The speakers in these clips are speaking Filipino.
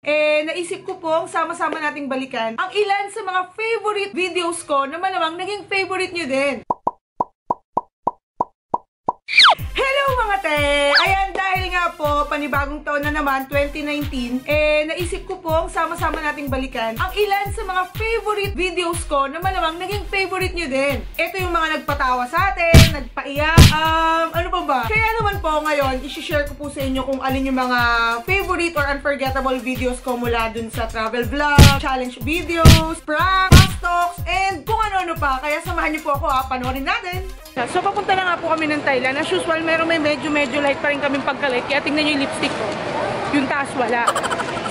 Naisip ko pong sama-sama nating balikan ang ilan sa mga favorite videos ko na malamang naging favorite nyo din. Hello mga te! Ayan, dahil nga po, panibagong taon na naman, 2019, naisip ko pong sama-sama nating balikan ang ilan sa mga favorite videos ko na malamang naging favorite nyo din. Ito yung mga nagpatawa sa atin, nagpaiyak, ano pa ba? Kaya naman po ngayon, isi-share ko po sa inyo kung alin yung mga favorite or unforgettable videos ko mula dun sa travel vlog, challenge videos, prank, fast talks, and kung ano-ano pa. Kaya samahan niyo po ako panoorin natin. So, papunta na nga po kami ng Thailand. As usual, meron may medyo light pa rin kaming pagka-light. Kaya tingnan nyo yung lipstick ko. Yung taas wala.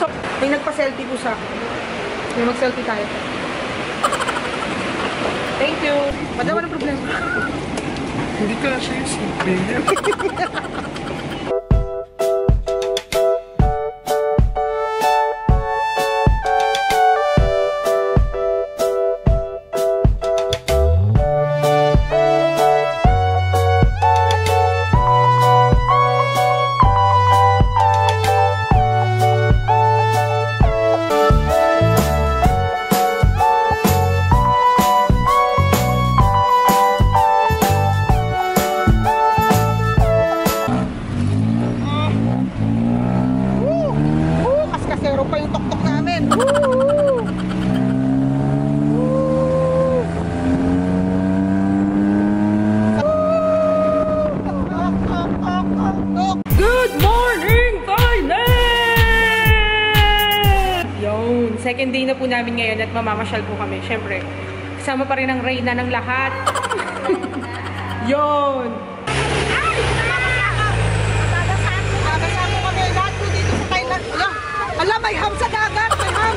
So, may nagpa-selfie po sa akin. May mag-selfie tayo. Thank you. Madama ng problema. Hindi ka na siya yung simple. Second day na po namin ngayon at mamamasyal po kami. Siyempre, kasama pa rin ang reyna ng lahat. Yon! Kasama kami lahat po dito sa Thailand. Ala, may ham sa dagat! May ham!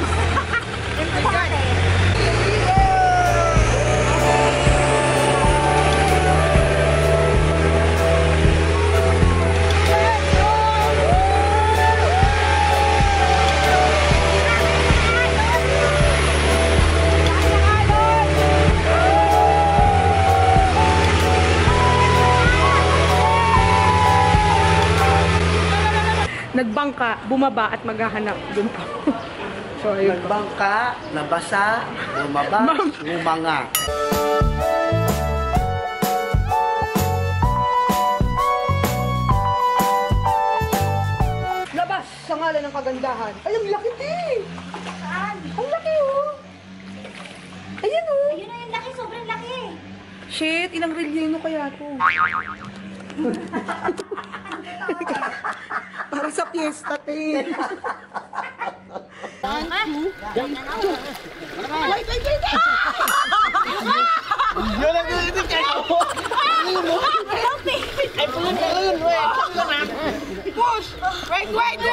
Nagbangka, bumaba at maghahanap. Doon po. So, ayun po. Nagbangka, nabasa, bumaba, umanga. Labas sa ngalan ng kagandahan. Ay, ang laki din! Saan? Ang laki oh! Ayan oh! Ayun na yung laki, sobrang laki. Shit, ilang relyeno kaya to? Para sa fiesta, te. Wait! Yun ang gawin kayo! Ay, pulun! Push! Wait! Wait Yo.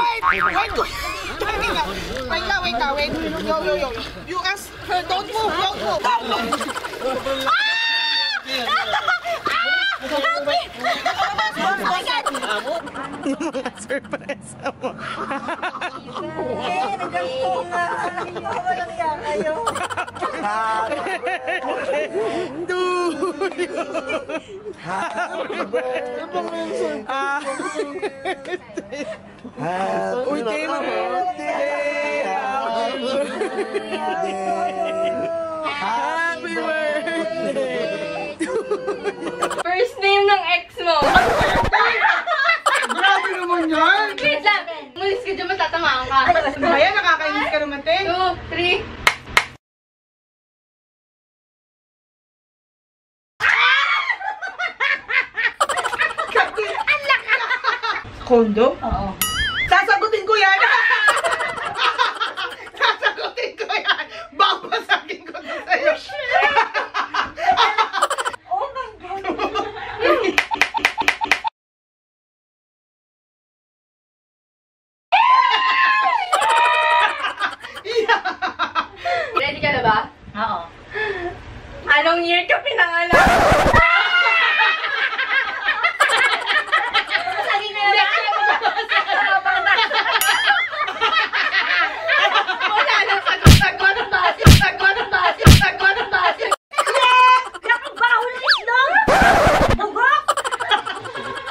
You ask her, don't move! Help me! Oh my God! Surprise mo. Nagkampo nga. Walang yan kayo. Uy, tema mo. Happy birthday! First name ng ex mo. Grabe naman yan! Wait lang. Mulis ka dyan, matatamaan ka. Ayan, nakakainis ka naman, te. 2, 3. Kondo? Oo. Sasagutin ko yan! Babasagin ko na sa'yo. Oh my God! Ready ka na ba? Oo. Anong year ka pinanganak? Sabi na yun. Wala na sagot. Sagot ng base. Nakabaho na islong! Bugok!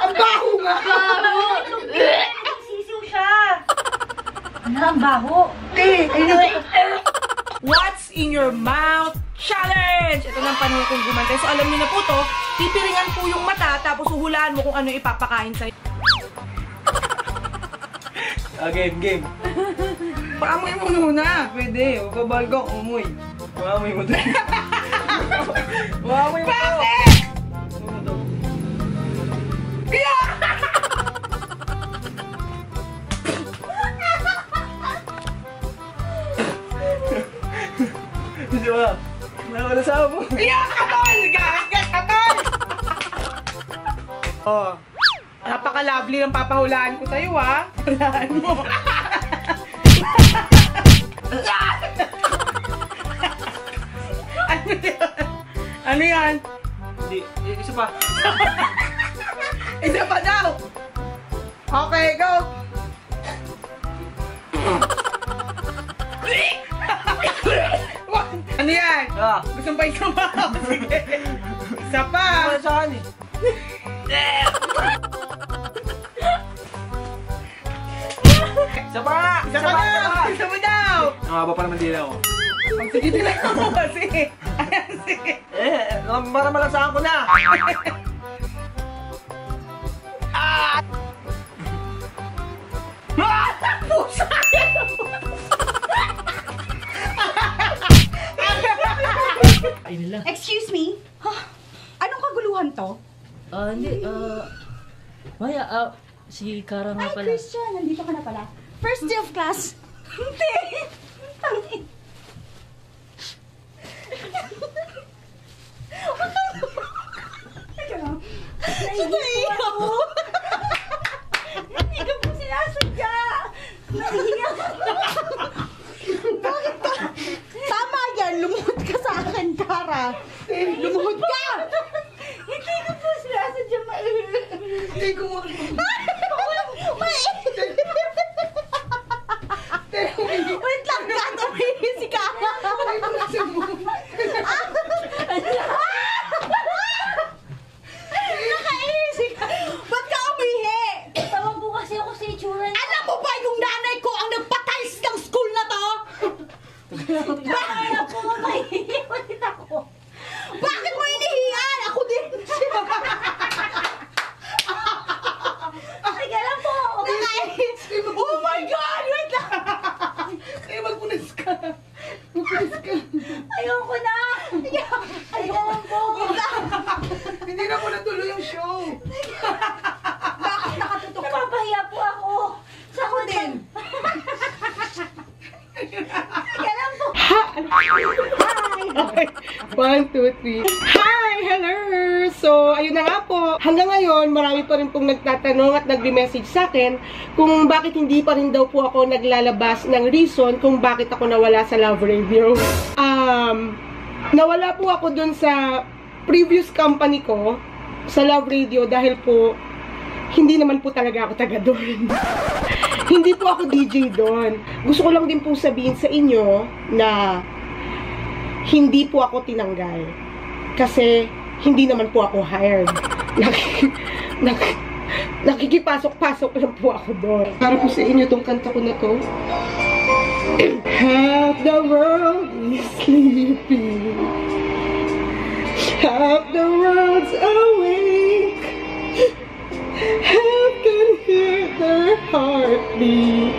Ang baho nga! Baho. Sisiw siya! Ano ang baho? po. What's in your mouth challenge? Ito ng panahon kong gumantay. So alam niyo na po to, pipiringan po yung mata tapos uhulaan mo kung ano ipapakain sa'yo. Game. Paamoy mo muna. Pwede. Huwag kabal kang umuy. Maamoy mo tayo. Maamoy mo. Bakit? Kaya! Di ba? Nakakalasawa mo. Kaya katol! Katol! Oh. Napaka-lovely ng papahulaan ko sa'yo, ha? Hulaan mo. Ano yan? Hindi. Isa pa. Isa pa daw! Okay, go! Ano yan? Gusto mo pa isa pa? Sige. Isa pa! Saan eh? Isa pa! Isa pa daw! Isa pa daw! Nakaba pa naman dila ako. Sige, tilang ako kasi. Ayan, sige. Para malasahan ko na! Pusa! Excuse me? Anong kaguluhan to? Hindi, Maya, si Kara nga Ay, pala. Christian, nandito ka na pala. First day of class. Hindi. Nahihiya ako. Hindi ka po sinasadya. Nahihiya ako. Bakit ka? Tama yan, lumuhod ka sa akin, Kara. Lumuhod ka! Hindi ko po sinasadya. Hindi ko mo. Wait lang, gagawin si Kara. Nakainisip ka. Ba't ka umihi? Tawag po kasi ako sa itsura niya. Alam mo ba yung nanay ko ang nagpatiles ng school na to? Kaya po, mahihiwalit ako. Bakit mo inihiyan? Ako din. Sige lang po. Nakainisip. Oh my God! Wait lang. Kaya magpunas ka. Magpunas ka. Ayoko na. Ayoko lang po. Hindi na ko natuloy yung show. Bakit nakatutok ka? Napapahiya po ako. Sa Ako din. Sige lang po. Okay. 1, 2, 3. Hi! Hello! So, ayun na nga po. Hanggang ngayon, marami pa rin pong nagtatanong at nagbe-message sa akin kung bakit hindi pa rin daw po ako naglalabas ng reason kung bakit ako nawala sa Love Radio. Nawala po ako dun sa previous company ko, sa Love Radio, dahil po, hindi naman po talaga ako taga doon. Hindi po ako DJ doon. Gusto ko lang din po sabihin sa inyo na hindi po ako tinanggal. Kasi hindi naman po ako hired. Nakikipasok-pasok lang po ako doon. Para po sa inyo itong kanta ko na to. Half the world is sleeping. Half the world's awake. Half can hear their heartbeat.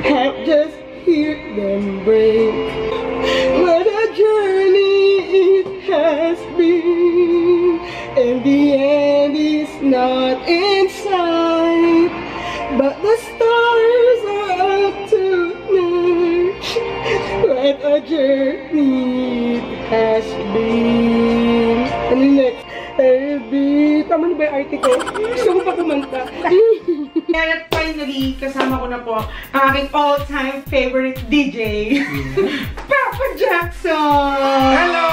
Half just hear them break. What a journey it has been. And the end is not in sight, but the stars are up tonight. What a journey it has been. Ano next? Baby, tama na ba yung article? Gusto ko pa kumanta. And finally, kasama ko na po ang aking all-time favorite DJ, Papa Jackson! Hello!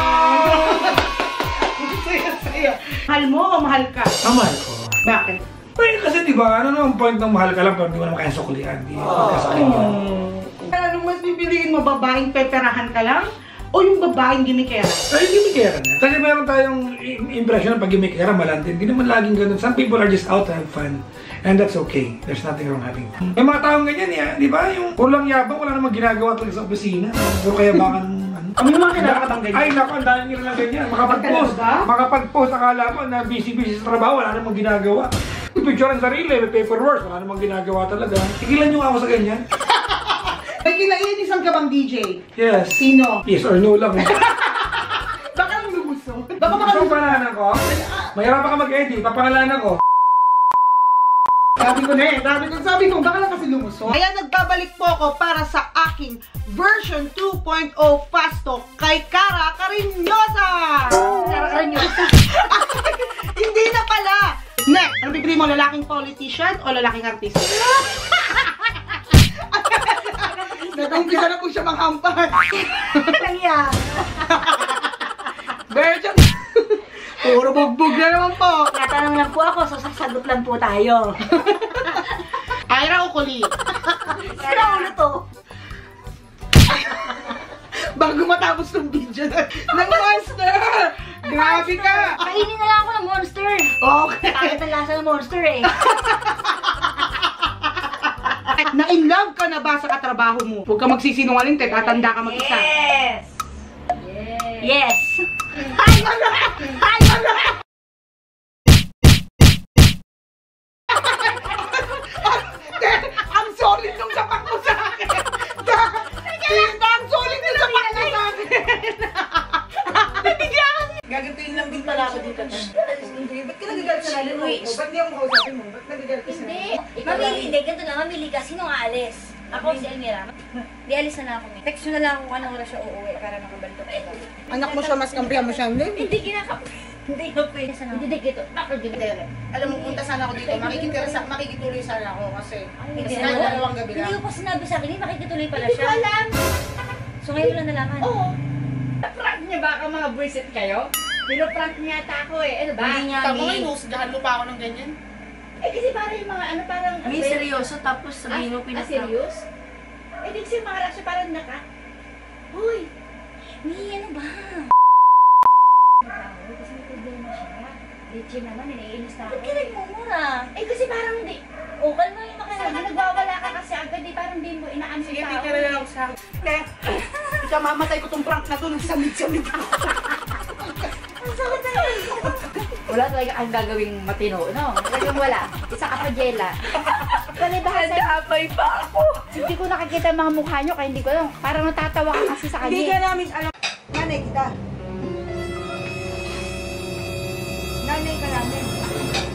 Saya-saya. Mahal mo o mahal ka? Mahal ko. Bakit? Well, kasi diba, ano naman point ng mahal ka lang pero di mo naman kaya suklian. Di mo kaya Anong mas pipiliin mo? Babaeng peperahan ka lang? O yung babaeng gimikera? Ay, gimikera na. Kasi meron tayong impression na pag gimikera malandi. Hindi naman laging ganun. Some people are just out to have fun. And that's okay. There's nothing wrong having fun. May mga taong ganyan eh, di ba? Yung kulang yabang, wala namang ginagawa talaga sa opisina. Puro kayabangan. Kami yung mga kinakatang ganyan. Ay, naku, ang dami nila ng ganyan. Makapag-post, akala mo na busy-busy sa trabaho, wala namang ginagawa. May picture ang sarili, may paperwork, wala namang ginagawa talaga. Tigilan nyo ako sa ganyan. May kinaiinisan ka bang DJ? Yes. Sino? Yes or no lang. Baka lumuso. Baka gusto pangalanan ko? Mahirapan ka mag-edit, papangalanan ko. Sabi ko, baka lang kasi lumuso. Kaya nagbabalik po ako para sa aking version 2.0 fast talk kay Cara Carinyosa! Cara Carinyosa? Hindi na pala! Next, ano bibili mo? Lalaking politician o lalaking artista? Nag-umpisa na po siya manghampas. Lang yan. Version... Puro bugbog na naman po. Tatanong lang po ako, so sasagot lang po tayo. Ira o Kuli? Sira ulo to. Bago matapos ng video ng monster! Grabe ka! Kainin na lang ako ng monster. Okay. Bakit ang lasa ng monster eh? Na-in-love ka na ba sa katrabaho mo? Huwag ka magsisinungaling, tatanda ka mag-isa. Yes! Yes! Ang solid nung sapak mo sa akin! Ang solid nung sapak mo sa akin! Gagantuin lang din pala ako dito. Ba't ka nagagalit sa lalim mo? Ba't di ako makausapin mo? Ba't nagagalit ka sa lalim mo? Mamili, hindi. Ganito lang, mamili ka. Sinong aalis? Ako si Elmira. Di alis na ako. Text mo na lang kung anong oras siya uuwi para makabalik ako. Anak mo siya, mas kampihan mo siya. Hindi kinakap. Hindi ko pwede sana. Hindi dito. Bakit dito? Alam mo, punta sana ako dito. Makikituloy sana ako kasi Hindi kahit mo. dalawang gabi Hindi lang. ko pa sinabi sa akin. Makikituloy pala siya. Hindi ko alam. So ngayon mo lang nalaman. Oo. Prank niya baka mga buwisit kayo? Pinoprank niya ata ako eh. Ano ba? Hindi niya Tama ngayon, husgahan mo pa ako ng ganyan. Eh kasi parang yung mga ano parang... May seryoso tapos sabihin mo Ah, serious? Eh di kasi mga reaction parang naka... Uy! May ano ba? Kasi may problema siya. Richie naman, naiinis na ako. Ba't kinagmumura? Eh kasi parang hindi. O, kalma yung Sabi nagwawala ka kasi agad eh. Parang di mo inaano Sige, yung tao. titira lang ako sa akin. Ika, mamatay ko tong prank na to. Nagsamit-samit ako. Wala talaga ang gagawing matino, no? Talagang wala. Isa ka pa jela. Palibahan nag-aapay pa ako. Hindi ko nakikita ang mga mukha nyo kaya hindi ko alam. Parang natatawa ka kasi sa Hindi ka kanya. namin alam. Nanay kita. Nanay ka namin.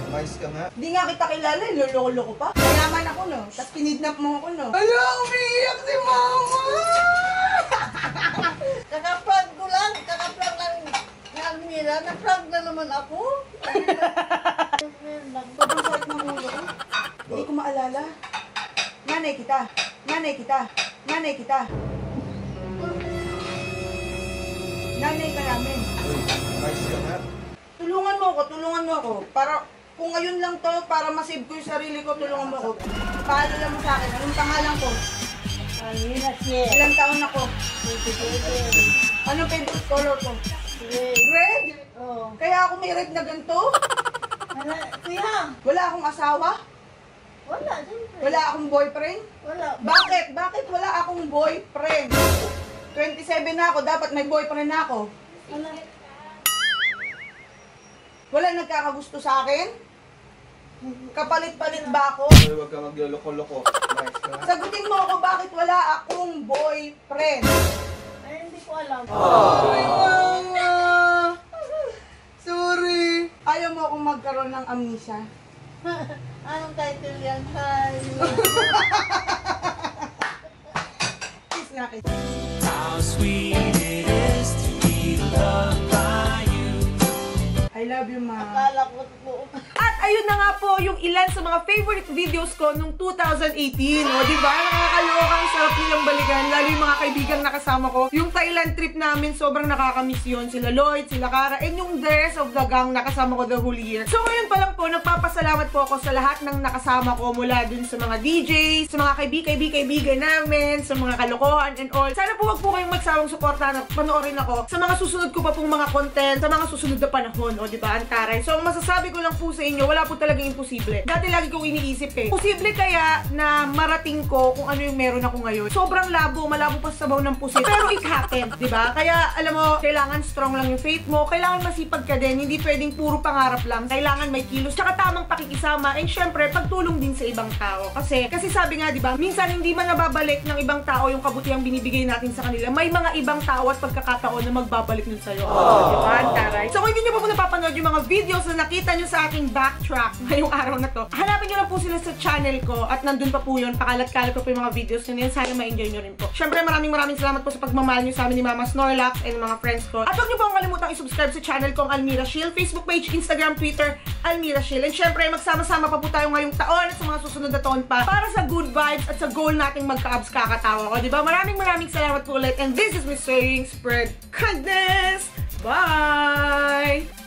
Mais ka nga. Hindi nga kita kilala, lolo ko pa. Mayaman ako, no? Tapos kinidnap mo ako, no? Ala, umiiyak si mama! Kakaprank ko lang, kakaprank lang namin nila. Na-prank na naman ako. Sobrang sakit ng ulo ko. Hindi ko maalala. Nanay kita. Nanay kita. Nanay kita. Nanay ka namin. Mais ka nga. Tulungan mo ako. Para, kung ngayon lang to, para masave ko yung sarili ko, tulungan mo ako. Paalala mo sa akin, anong pangalan ko? Ilang taon ako? Anong favorite color ko? Red? Oh. Kaya ako may red na ganito? Kuya, Wala akong asawa? wala, siyempre. Wala akong boyfriend? Wala. Bakit? Bakit wala akong boyfriend? 27 na ako, dapat may boyfriend na ako. Wala. Wala nagkakagusto sa akin? Kapalit-palit ba ako? Hoy, huwag ka magloloko-loko. Mais ka nga. Sagutin mo ako bakit wala akong boyfriend. Ay, hindi ko alam. Ay, mama! Sorry. Ayaw mo akong magkaroon ng amnesia. Anong title yan? Hi. Kiss nga, kiss. How sweet it is to be loved by you. I love you, ma. Akala ko po. At ayun na nga po yung ilan sa mga favorite videos ko nung 2018. O, diba? Nakakaloka, ang sarap nilang balikan. Lalo yung mga mga kaibigang nakasama ko. Yung Thailand trip namin, sobrang nakakamiss yun. Sila Lloyd, sila Cara, and yung the rest of the gang nakasama ko the whole year. So ngayon pa lang po, nagpapasalamat po ako sa lahat ng nakasama ko mula dun sa mga DJs, sa mga kaibigan namin, sa mga kalokohan and all. Sana po wag po kayong magsawang suportahan at panoorin ako sa mga susunod ko pa pong mga content, sa mga susunod na panahon, o diba, Antaray? So masasabi ko lang po sa inyo, wala po talagang imposible. Dati lagi kong iniisip posible kaya na marating ko kung ano yung meron ako ngayon. Sobrang malabo pa sa sabaw ng pusit. Pero it happened, diba? Kaya alam mo, kailangan strong lang yung faith mo, kailangan masipag ka din, hindi pwedeng puro pangarap lang. Kailangan may kilos, tsaka tamang pakikisama, and syempre, pagtulong din sa ibang tao. Kasi sabi nga, diba, minsan hindi man nababalik ng ibang tao yung kabutihang binibigay natin sa kanila. May mga ibang tao at pagkakataon na magbabalik nun sa'yo. Diba, Antaray? So kung hindi nyo pa po napapanood yung mga videos na nakita nyo sa aking backtrack ngayong araw na to, hanapin nyo lang po sila sa channel ko at nandun pa po yun. Pakalat-kalat ko po yung mga videos nyo. Sana ma-enjoy nyo rin po. Syempre, maraming salamat po sa pagmamahal nyo sa amin ni Mama Snorlax and mga friends ko. At huwag nyo po ang kalimutang i-subscribe sa channel kong Almira Shield, Facebook page, Instagram, Twitter, Almira Shield. And syempre, magsama-sama pa po tayo ngayong taon at sa mga susunod na taon pa para sa good vibes at sa goal nating magka-abs kakatawa ko. Diba? Maraming salamat po ulit. And this is Miss Saying Spread Kindness. Bye!